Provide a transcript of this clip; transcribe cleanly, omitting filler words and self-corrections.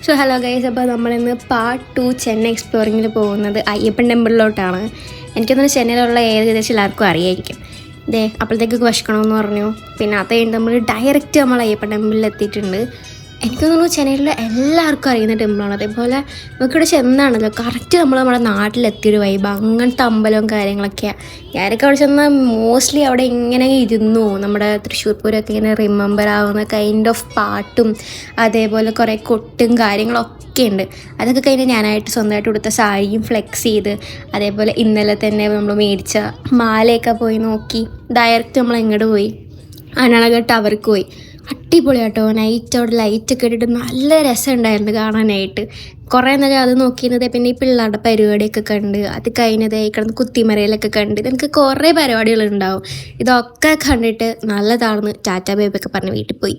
So hello guys, അപ്പോൾ നമ്മളിന്ന് part 2 Chennai എക്സ്പ്ലോറിങ്ങിന് പോകുന്നത് അയ്യപ്പൻ ടെമ്പിളിലോട്ടാണ്. എനിക്കൊന്നും ചെന്നൈയിലുള്ള ഏകദേശം എല്ലാവർക്കും അറിയായിരിക്കും. അപ്പോഴത്തേക്ക് വിശക്കണമെന്ന് പറഞ്ഞു. പിന്നെ അത് കഴിഞ്ഞ് നമ്മൾ ഡയറക്റ്റ് അയ്യപ്പൻ ടെമ്പിളിൽ എത്തിയിട്ടുണ്ട്. എനിക്ക് തോന്നുന്നു ചെന്നൈയിലെ എല്ലാവർക്കും അറിയുന്ന ടെമ്പിളാണ്. അതേപോലെ നമുക്കിവിടെ ചെന്നാണല്ലോ കറക്റ്റ് നമ്മുടെ നാട്ടിലെത്തിയൊരു വൈബ്, അങ്ങനത്തെ അമ്പലവും കാര്യങ്ങളൊക്കെയാണ്. ഞാനൊക്കെ അവിടെ ചെന്നാൽ മോസ്റ്റ്ലി അവിടെ ഇങ്ങനെ ഇരുന്നു നമ്മുടെ തൃശ്ശൂർ പൂരമൊക്കെ ഇങ്ങനെ റിമെമ്പർ ആവുന്ന കൈൻഡ് ഓഫ് പാട്ടും അതേപോലെ കുറേ കൊട്ടും കാര്യങ്ങളൊക്കെ ഉണ്ട്. അതൊക്കെ കഴിഞ്ഞ് ഞാനായിട്ട് സ്വന്തമായിട്ട് കൊടുത്ത സാരിയും ഫ്ലെക്സ് ചെയ്ത്, അതേപോലെ ഇന്നലെ തന്നെ നമ്മൾ മേടിച്ച മാലയൊക്കെ പോയി നോക്കി. ഡയറക്റ്റ് നമ്മൾ എങ്ങോട്ട് പോയി, അനാളക ടവർക്ക് പോയി. അടിപൊളി കേട്ടോ, നൈറ്റ് അവിടെ ലൈറ്റൊക്കെ ഇട്ടിട്ട് നല്ല രസമുണ്ടായിരുന്നു കാണാനായിട്ട്. കുറേ നേരം അത് നോക്കിയിരുന്നത്. പിന്നെ ഈ പിള്ളേരുടെ പരിപാടിയൊക്കെ കണ്ട്, അത് കഴിഞ്ഞത് കിടന്ന് കുത്തിമരയിലൊക്കെ കണ്ട്, എനിക്ക് കുറേ പരിപാടികളുണ്ടാവും. ഇതൊക്കെ കണ്ടിട്ട് നല്ലതാണെന്ന് ടാറ്റാ ബേബൊക്കെ പറഞ്ഞ് വീട്ടിൽ പോയി.